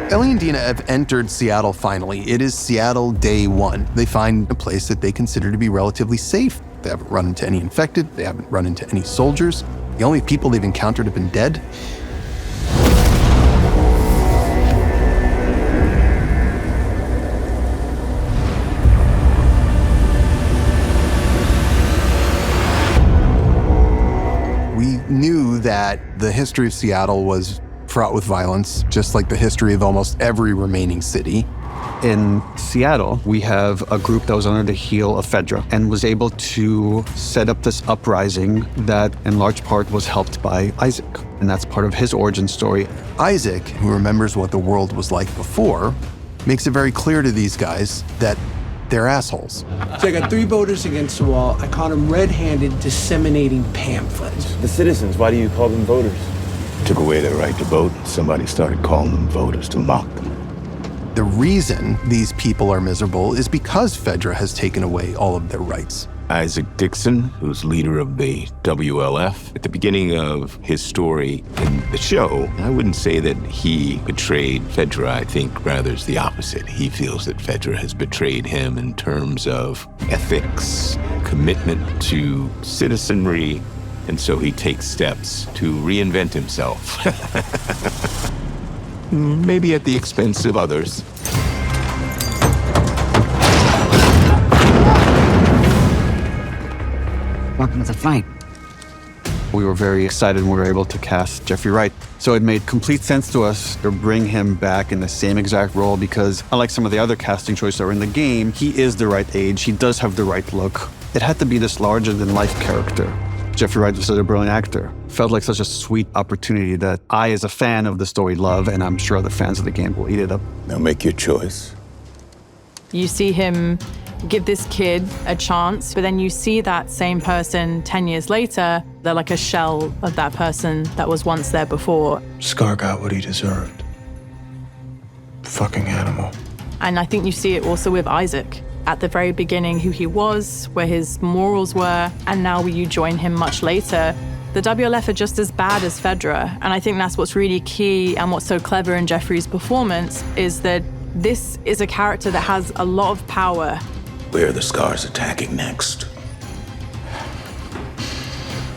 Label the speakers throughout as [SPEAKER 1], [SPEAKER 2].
[SPEAKER 1] Ellie and Dina have entered Seattle finally. It is Seattle day one. They find a place that they consider to be relatively safe. They haven't run into any infected. They haven't run into any soldiers. The only people they've encountered have been dead. We knew that the history of Seattle was fraught with violence, just like the history of almost every remaining city.
[SPEAKER 2] In Seattle, we have a group that was under the heel of Fedra and was able to set up this uprising that in large part was helped by Isaac. And that's part of his origin story.
[SPEAKER 1] Isaac, who remembers what the world was like before, makes it very clear to these guys that they're assholes.
[SPEAKER 3] So I got 3 voters against the wall. I caught them red-handed disseminating pamphlets.
[SPEAKER 4] The citizens, why do you call them voters? Took away their right to vote. Somebody started calling them voters to mock them.
[SPEAKER 1] The reason these people are miserable is because Fedra has taken away all of their rights.
[SPEAKER 5] Isaac Dixon, who's leader of the WLF, at the beginning of his story in the show, I wouldn't say that he betrayed Fedra. I think rather it's the opposite. He feels that Fedra has betrayed him in terms of ethics, commitment to citizenry, and so he takes steps to reinvent himself. Maybe at the expense of others.
[SPEAKER 6] Welcome to the fight.
[SPEAKER 2] We were very excited when we were able to cast Jeffrey Wright. So it made complete sense to us to bring him back in the same exact role because unlike some of the other casting choices that were in the game, he is the right age, he does have the right look. It had to be this larger-than-life character. Jeffrey Wright was such a brilliant actor. Felt like such a sweet opportunity that I, as a fan of the story, love, and I'm sure other fans of the game will eat it up.
[SPEAKER 4] Now make your choice.
[SPEAKER 7] You see him give this kid a chance, but then you see that same person 10 years later, they're like a shell of that person that was once there before.
[SPEAKER 8] Scar got what he deserved. Fucking animal.
[SPEAKER 7] And I think you see it also with Isaac. At the very beginning, who he was, where his morals were, and now you join him much later, the WLF are just as bad as Fedra. And I think that's what's really key and what's so clever in Jeffrey's performance is that this is a character that has a lot of power.
[SPEAKER 4] Where are the Scars attacking next?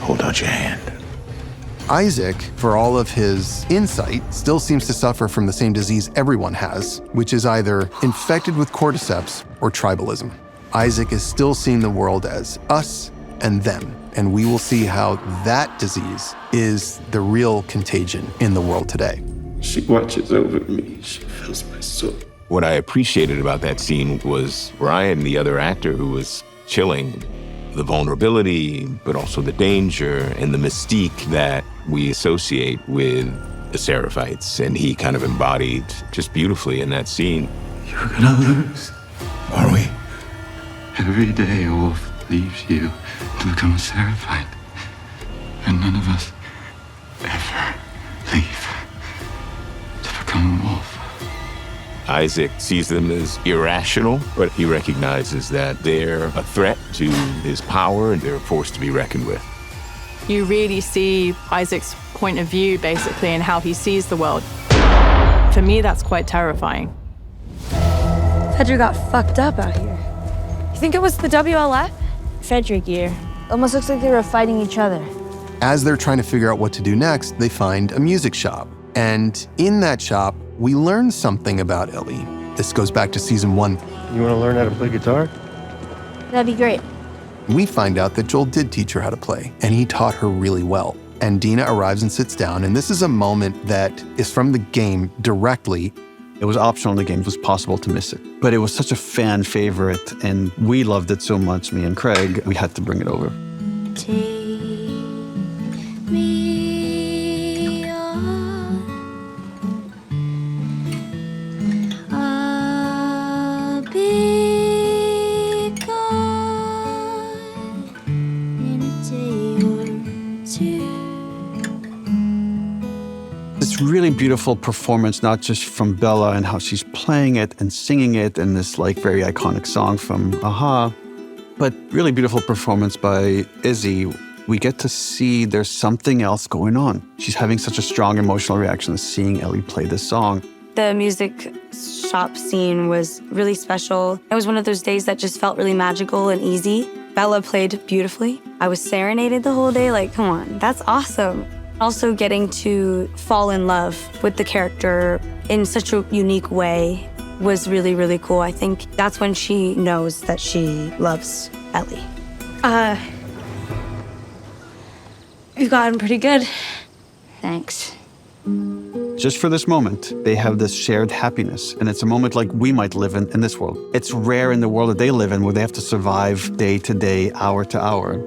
[SPEAKER 4] Hold out your hand.
[SPEAKER 1] Isaac, for all of his insight, still seems to suffer from the same disease everyone has, which is either infected with cordyceps or tribalism. Isaac is still seeing the world as us and them, and we will see how that disease is the real contagion in the world today.
[SPEAKER 8] She watches over me. She fills my soul.
[SPEAKER 5] What I appreciated about that scene was Ryan, the other actor who was chilling, the vulnerability, but also the danger and the mystique that we associate with the Seraphites. And he kind of embodied just beautifully in that scene.
[SPEAKER 8] You're gonna lose.
[SPEAKER 4] Are we?
[SPEAKER 8] Every day a wolf leaves you to become a Seraphite. And none of us ever leave to become a wolf.
[SPEAKER 5] Isaac sees them as irrational, but he recognizes that they're a threat to his power and they're a force to be reckoned with.
[SPEAKER 7] You really see Isaac's point of view, basically, and how he sees the world. For me, that's quite terrifying.
[SPEAKER 9] Fedra got fucked up out here. You think it was the WLF?
[SPEAKER 10] Fedra gear. Almost looks like they were fighting each other.
[SPEAKER 1] As they're trying to figure out what to do next, they find a music shop. And in that shop, we learn something about Ellie. This goes back to season 1.
[SPEAKER 8] You want to learn how to play guitar?
[SPEAKER 10] That'd be great.
[SPEAKER 1] We find out that Joel did teach her how to play, and he taught her really well. And Dina arrives and sits down, and this is a moment that is from the game directly.
[SPEAKER 2] It was optional in the game. It was possible to miss it. But it was such a fan favorite, and we loved it so much, me and Craig, we had to bring it over.
[SPEAKER 10] Take me on. I'll be gone in a day or two.
[SPEAKER 2] This really beautiful performance, not just from Bella and how she's playing it and singing it and this like very iconic song from Aha, but really beautiful performance by Izzy. We get to see there's something else going on. She's having such a strong emotional reaction to seeing Ellie play this song.
[SPEAKER 9] The music shop scene was really special. It was one of those days that just felt really magical and easy. Bella played beautifully. I was serenaded the whole day, like, come on, that's awesome. Also getting to fall in love with the character in such a unique way was really, really cool. I think that's when she knows that she loves Ellie. You've gotten pretty good.
[SPEAKER 10] Thanks.
[SPEAKER 2] Just for this moment, they have this shared happiness, and it's a moment like we might live in this world. It's rare in the world that they live in where they have to survive day to day, hour to hour.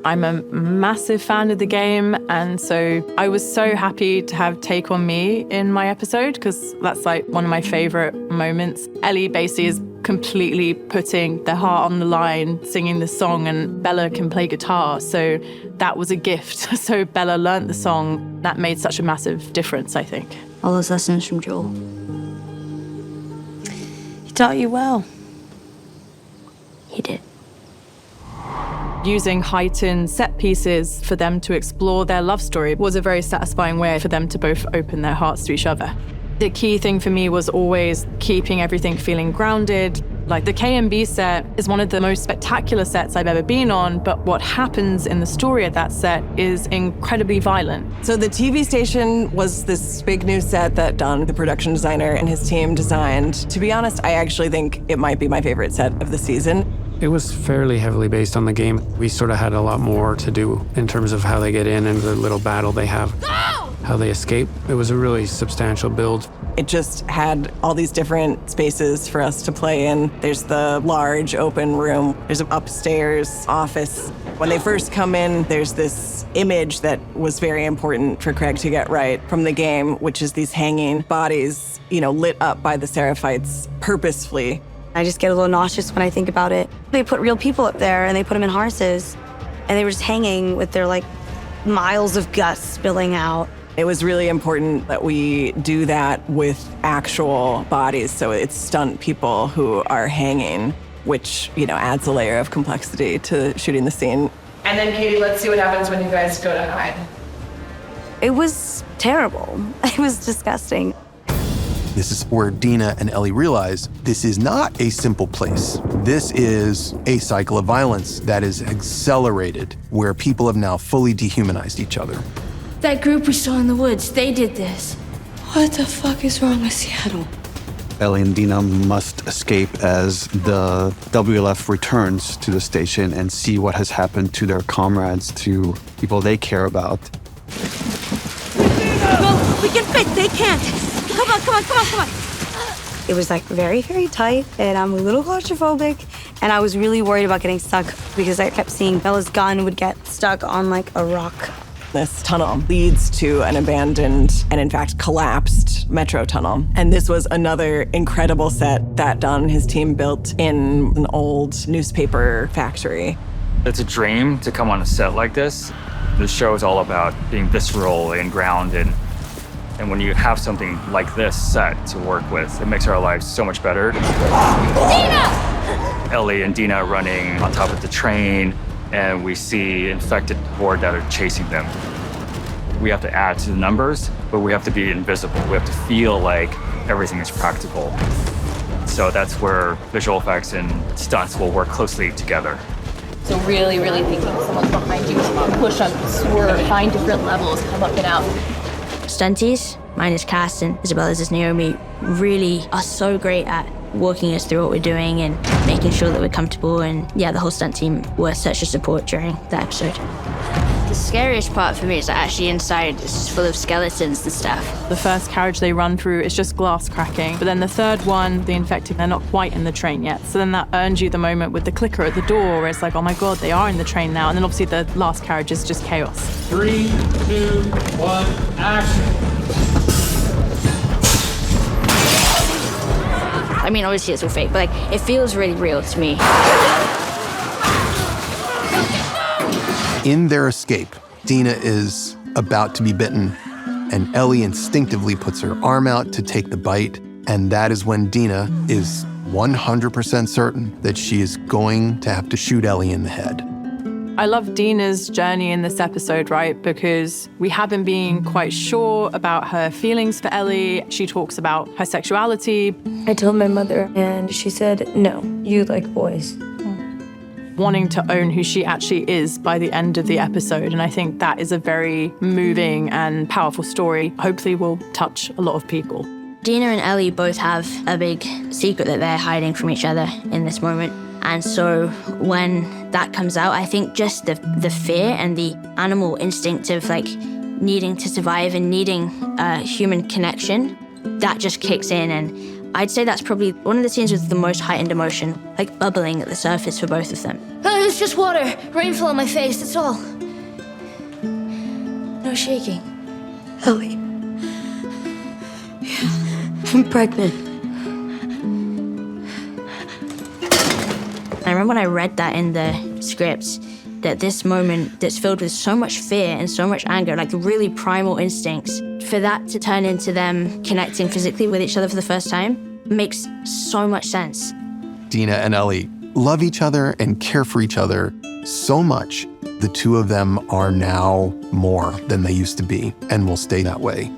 [SPEAKER 7] I'm a massive fan of the game, and so I was so happy to have Take On Me in my episode, because that's like one of my favorite moments. Ellie basically is completely putting their heart on the line, singing the song, and Bella can play guitar, so that was a gift. So Bella learned the song. That made such a massive difference, I think.
[SPEAKER 10] All those lessons from Joel.
[SPEAKER 9] He taught you well.
[SPEAKER 10] He did.
[SPEAKER 7] Using heightened set pieces for them to explore their love story was a very satisfying way for them to both open their hearts to each other. The key thing for me was always keeping everything feeling grounded. Like the K&B set is one of the most spectacular sets I've ever been on, but what happens in the story of that set is incredibly violent.
[SPEAKER 6] So the TV station was this big new set that Don, the production designer, and his team designed. To be honest, I actually think it might be my favorite set of the season.
[SPEAKER 11] It was fairly heavily based on the game. We sort of had a lot more to do in terms of how they get in and the little battle they have, how they escape. It was a really substantial build.
[SPEAKER 6] It just had all these different spaces for us to play in. There's the large open room. There's an upstairs office. When they first come in, there's this image that was very important for Craig to get right from the game, which is these hanging bodies, lit up by the Seraphites purposefully.
[SPEAKER 9] I just get a little nauseous when I think about it. They put real people up there and they put them in harnesses and they were just hanging with their miles of guts spilling out.
[SPEAKER 6] It was really important that we do that with actual bodies, so it's stunt people who are hanging, which, adds a layer of complexity to shooting the scene.
[SPEAKER 12] And then, Katie, let's see what happens when you guys go to hide.
[SPEAKER 9] It was terrible. It was disgusting.
[SPEAKER 1] This is where Dina and Ellie realize this is not a simple place. This is a cycle of violence that is accelerated, where people have now fully dehumanized each other.
[SPEAKER 10] That group we saw in the woods, they did this.
[SPEAKER 9] What the fuck is wrong with Seattle?
[SPEAKER 2] Ellie and Dina must escape as the WLF returns to the station and see what has happened to their comrades, to people they care about.
[SPEAKER 9] No, we can fit, they can't. Come on. It was very, very tight, and I'm a little claustrophobic, and I was really worried about getting stuck because I kept seeing Bella's gun would get stuck on a rock.
[SPEAKER 6] This tunnel leads to an abandoned and, in fact, collapsed metro tunnel. And this was another incredible set that Don and his team built in an old newspaper factory.
[SPEAKER 13] It's a dream to come on a set like this. The show is all about being visceral and grounded. And when you have something like this set to work with, it makes our lives so much better.
[SPEAKER 10] Dina!
[SPEAKER 13] Ellie and Dina running on top of the train, and we see infected horde that are chasing them. We have to add to the numbers, but we have to be invisible. We have to feel like everything is practical. So that's where visual effects and stunts will work closely together.
[SPEAKER 12] So really, really thinking someone's behind you, push them, swerve, find different levels, come up and out.
[SPEAKER 10] Stunties, minus Cass and Isabella's as Naomi, really are so great at walking us through what we're doing and making sure that we're comfortable. And yeah, the whole stunt team were such a support during the episode. The scariest part for me is that actually inside it's just full of skeletons and stuff.
[SPEAKER 7] The first carriage they run through is just glass cracking. But then the third one, the infected, they're not quite in the train yet. So then that earns you the moment with the clicker at the door where it's like, oh my God, they are in the train now. And then obviously the last carriage is just chaos.
[SPEAKER 14] 3, 2, 1, action.
[SPEAKER 10] I mean, obviously it's all fake, but it feels really real to me.
[SPEAKER 1] In their escape, Dina is about to be bitten, and Ellie instinctively puts her arm out to take the bite, and that is when Dina is 100% certain that she is going to have to shoot Ellie in the head.
[SPEAKER 7] I love Dina's journey in this episode, right? Because we have been being quite sure about her feelings for Ellie. She talks about her sexuality.
[SPEAKER 9] I told my mother, and she said, no, you like boys.
[SPEAKER 7] Wanting to own who she actually is by the end of the episode. And I think that is a very moving and powerful story. Hopefully will touch a lot of people.
[SPEAKER 10] Dina and Ellie both have a big secret that they're hiding from each other in this moment. And so when that comes out, I think just the fear and the animal instinct of like needing to survive and needing a human connection, that just kicks in. And I'd say that's probably one of the scenes with the most heightened emotion, like bubbling at the surface for both of them.
[SPEAKER 15] Oh, it's just water. Rain fell on my face, that's all. No shaking.
[SPEAKER 9] Ellie. I'm pregnant.
[SPEAKER 10] I remember when I read that in the scripts, that this moment that's filled with so much fear and so much anger, like really primal instincts, for that to turn into them connecting physically with each other for the first time makes so much sense.
[SPEAKER 1] Dina and Ellie love each other and care for each other so much. The two of them are now more than they used to be and will stay that way.